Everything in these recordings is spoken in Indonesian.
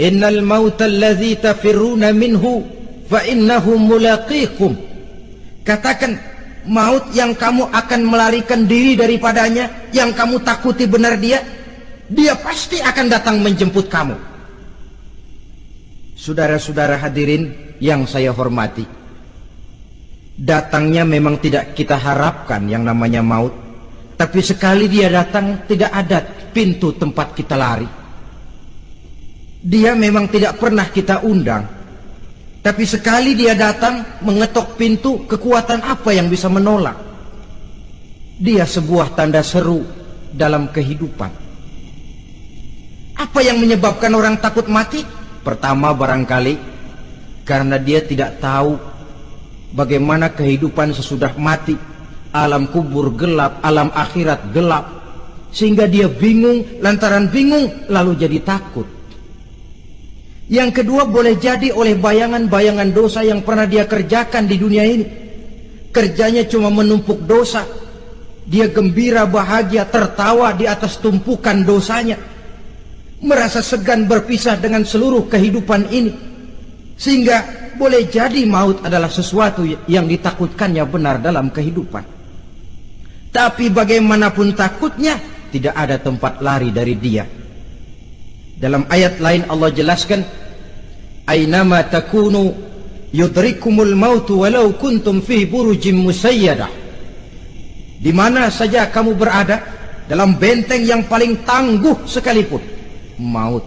innal mauta alladzi tafirruna minhu fa innahu mulaqikum. Katakan, maut yang kamu akan melarikan diri daripadanya, yang kamu takuti benar dia pasti akan datang menjemput kamu. Saudara-saudara hadirin yang saya hormati, datangnya memang tidak kita harapkan yang namanya maut, tapi sekali dia datang tidak ada pintu tempat kita lari. Dia memang tidak pernah kita undang, tapi sekali dia datang mengetok pintu, kekuatan apa yang bisa menolak? Dia sebuah tanda seru dalam kehidupan. Apa yang menyebabkan orang takut mati? Pertama, barangkali karena dia tidak tahu bagaimana kehidupan sesudah mati. Alam kubur gelap, alam akhirat gelap, sehingga dia bingung. Lantaran bingung lalu jadi takut. Yang kedua, boleh jadi oleh bayangan-bayangan dosa yang pernah dia kerjakan di dunia ini. Kerjanya cuma menumpuk dosa. Dia gembira, bahagia, tertawa di atas tumpukan dosanya, merasa segan berpisah dengan seluruh kehidupan ini. Sehingga boleh jadi maut adalah sesuatu yang ditakutkannya benar dalam kehidupan. Tapi bagaimanapun takutnya, tidak ada tempat lari dari dia. Dalam ayat lain Allah jelaskan, aynama takunu yudrikumul mautu walau kuntum fi burujim musayyadah. Di mana saja kamu berada, dalam benteng yang paling tangguh sekalipun, maut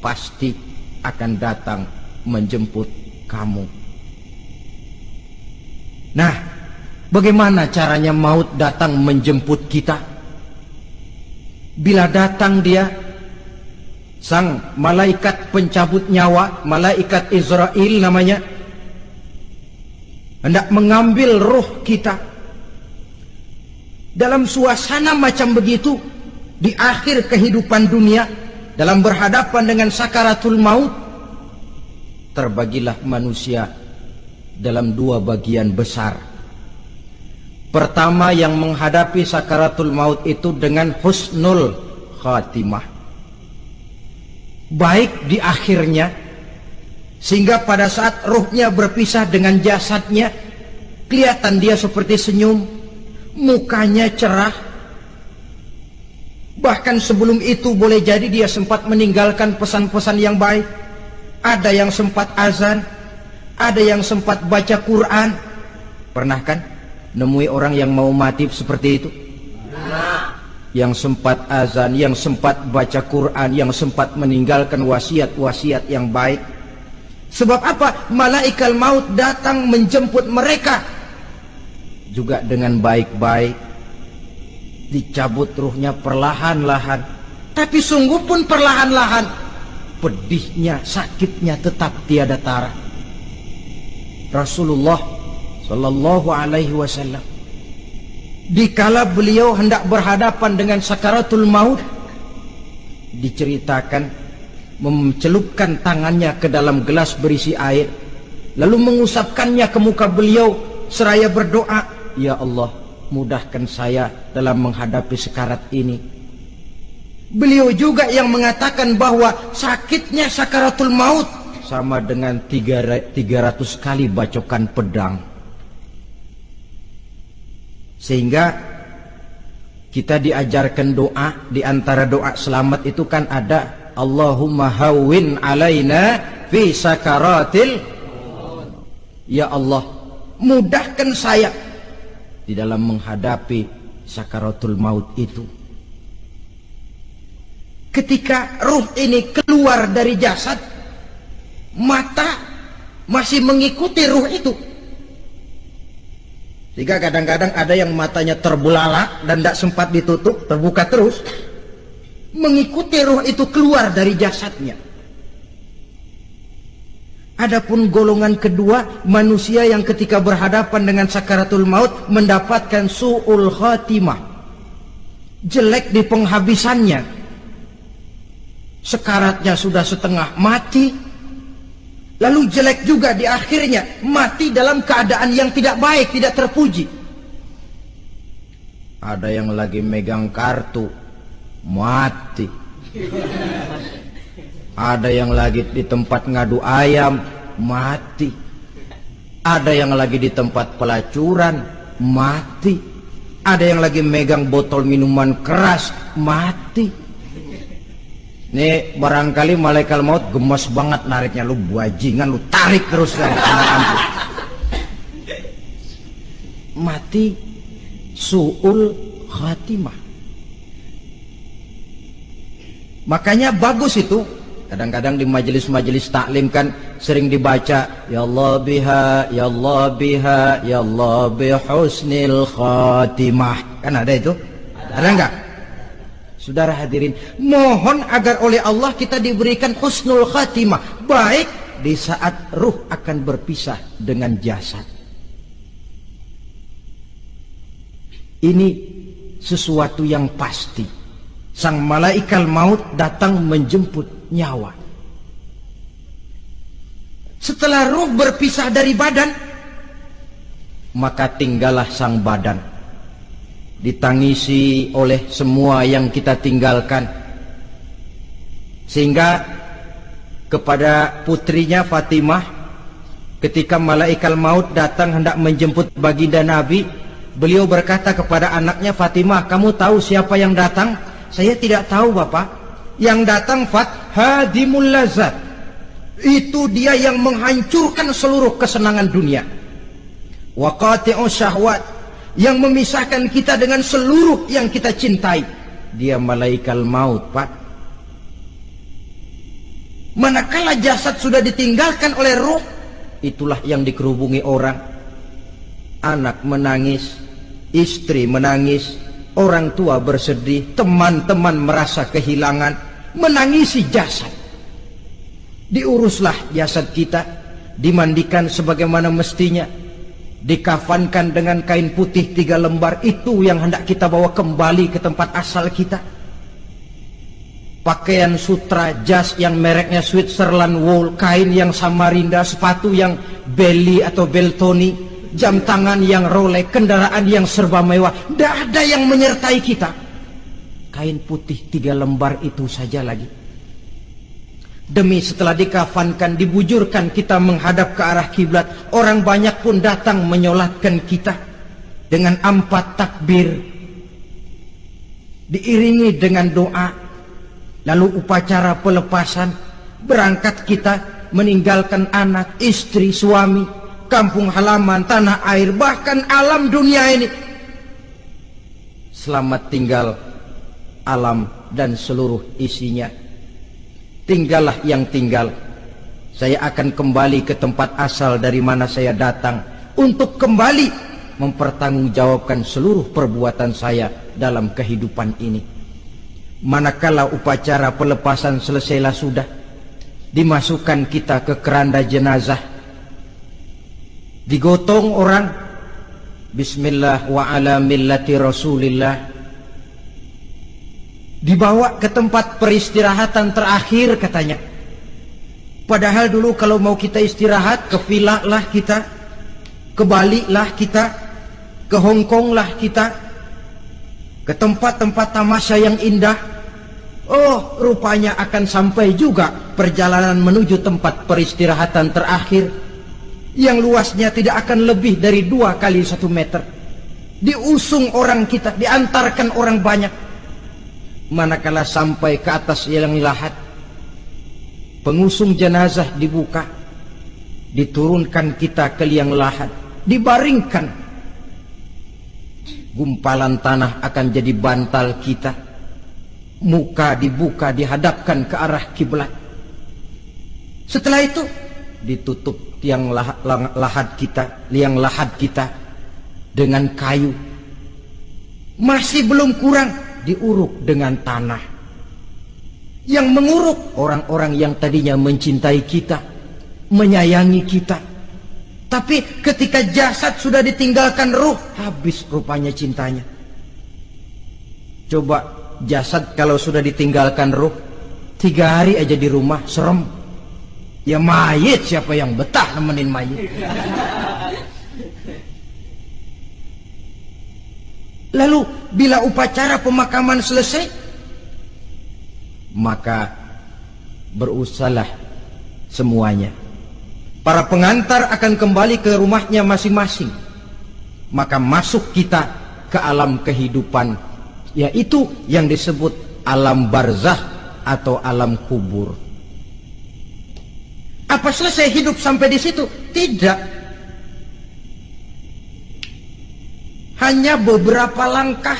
pasti akan datang menjemput kamu. Nah, bagaimana caranya maut datang menjemput kita? Bila datang dia, sang malaikat pencabut nyawa, malaikat Israel namanya, hendak mengambil roh kita. Dalam suasana macam begitu, di akhir kehidupan dunia, dalam berhadapan dengan sakaratul maut, terbagilah manusia dalam dua bagian besar. Pertama, yang menghadapi sakaratul maut itu dengan husnul khatimah, baik di akhirnya, sehingga pada saat ruhnya berpisah dengan jasadnya, kelihatan dia seperti senyum, mukanya cerah. Bahkan sebelum itu boleh jadi dia sempat meninggalkan pesan-pesan yang baik. Ada yang sempat azan, ada yang sempat baca Quran. Pernah kan nemui orang yang mau mati seperti itu? Yang sempat azan, yang sempat baca Quran, yang sempat meninggalkan wasiat-wasiat yang baik. Sebab apa? Malaikat maut datang menjemput mereka juga dengan baik-baik. Dicabut ruhnya perlahan-lahan, tapi sungguh pun perlahan-lahan. Pedihnya, sakitnya tetap tiada tara. Rasulullah Sallallahu Alaihi Wasallam, dikala beliau hendak berhadapan dengan sakaratul maut, diceritakan mencelupkan tangannya ke dalam gelas berisi air, lalu mengusapkannya ke muka beliau seraya berdoa, ya Allah, mudahkan saya dalam menghadapi sekarat ini. Beliau juga yang mengatakan bahwa sakitnya sakaratul maut sama dengan 300 kali bacokan pedang. Sehingga kita diajarkan doa. Di antara doa selamat itu kan ada, Allahumma hawwin alaina fi sakaratil, ya Allah, mudahkan saya di dalam menghadapi sakaratul maut itu. Ketika ruh ini keluar dari jasad, mata masih mengikuti ruh itu. Sehingga kadang-kadang ada yang matanya terbelalak dan tidak sempat ditutup, terbuka terus, mengikuti ruh itu keluar dari jasadnya. Adapun golongan kedua, manusia yang ketika berhadapan dengan sakaratul maut mendapatkan su'ul khatimah, jelek di penghabisannya. Sekaratnya sudah setengah mati, lalu jelek juga di akhirnya, mati dalam keadaan yang tidak baik, tidak terpuji. Ada yang lagi megang kartu, mati. Ada yang lagi di tempat ngadu ayam, mati. Ada yang lagi di tempat pelacuran, mati. Ada yang lagi megang botol minuman keras, mati. Nih barangkali malaikat maut gemes banget nariknya, lu bajingan, lu tarik terus kan. Mati su'ul khatimah. Makanya bagus itu. Kadang-kadang di majelis-majelis taklim kan sering dibaca, ya Allah biha, ya Allah biha, ya Allah bihusnil khatimah. Kan ada itu? Ada enggak? Saudara hadirin, mohon agar oleh Allah kita diberikan husnul khatimah, baik di saat ruh akan berpisah dengan jasad. Ini sesuatu yang pasti. Sang malaikat maut datang menjemput nyawa. Setelah ruh berpisah dari badan, maka tinggallah sang badan, ditangisi oleh semua yang kita tinggalkan. Sehingga kepada putrinya Fatimah, ketika malaikat maut datang hendak menjemput baginda Nabi, beliau berkata kepada anaknya, Fatimah, kamu tahu siapa yang datang? Saya tidak tahu, Bapak. Yang datang hadimul lazat. Itu dia yang menghancurkan seluruh kesenangan dunia. Wa qati'u syahwat, yang memisahkan kita dengan seluruh yang kita cintai. Dia malaikat maut, Pak. Manakala jasad sudah ditinggalkan oleh ruh, itulah yang dikerubungi orang. Anak menangis, istri menangis, orang tua bersedih, teman-teman merasa kehilangan, menangisi jasad. Diuruslah jasad kita, dimandikan sebagaimana mestinya, dikafankan dengan kain putih 3 lembar. Itu yang hendak kita bawa kembali ke tempat asal kita. Pakaian sutra, jas yang mereknya Switzerland wool, kain yang Samarinda, sepatu yang Belly atau Beltoni, jam tangan yang Rolex, kendaraan yang serba mewah, tidak ada yang menyertai kita. Kain putih 3 lembar itu saja lagi. Demi setelah dikafankan, dibujurkan kita menghadap ke arah kiblat, orang banyak pun datang menyolatkan kita dengan 4 takbir, diiringi dengan doa. Lalu upacara pelepasan, berangkat kita meninggalkan anak, istri, suami, kampung halaman, tanah air, bahkan alam dunia ini. Selamat tinggal alam dan seluruh isinya. Tinggallah yang tinggal. Saya akan kembali ke tempat asal dari mana saya datang, untuk kembali mempertanggungjawabkan seluruh perbuatan saya dalam kehidupan ini. Manakala upacara pelepasan selesailah sudah, dimasukkan kita ke keranda jenazah, digotong orang, bismillah wa ala millati rasulillah, dibawa ke tempat peristirahatan terakhir katanya. Padahal dulu kalau mau kita istirahat, ke villa lah kita, ke Bali lah kita, ke Hong Kong lah kita, ke tempat-tempat tamasya yang indah. Oh, rupanya akan sampai juga perjalanan menuju tempat peristirahatan terakhir, yang luasnya tidak akan lebih dari 2 kali 1 meter. Diusung orang kita, diantarkan orang banyak. Manakala sampai ke atas liang lahat, pengusung jenazah dibuka, diturunkan kita ke liang lahat, dibaringkan. Gumpalan tanah akan jadi bantal kita, muka dibuka, dihadapkan ke arah kiblat. Setelah itu ditutup liang lahat kita dengan kayu. Masih belum kurang, diuruk dengan tanah. Yang menguruk orang-orang yang tadinya mencintai kita, menyayangi kita. Tapi ketika jasad sudah ditinggalkan ruh, habis rupanya cintanya. Coba jasad kalau sudah ditinggalkan ruh, 3 hari aja di rumah, serem. Ya mayit, siapa yang betah nemenin mayit? Lalu bila upacara pemakaman selesai, maka Berusahalah semuanya. Para pengantar akan kembali ke rumahnya masing-masing. Maka masuk kita ke alam kehidupan, yaitu yang disebut alam barzah atau alam kubur. Apa selesai hidup sampai di situ? Tidak. Hanya beberapa langkah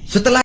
setelah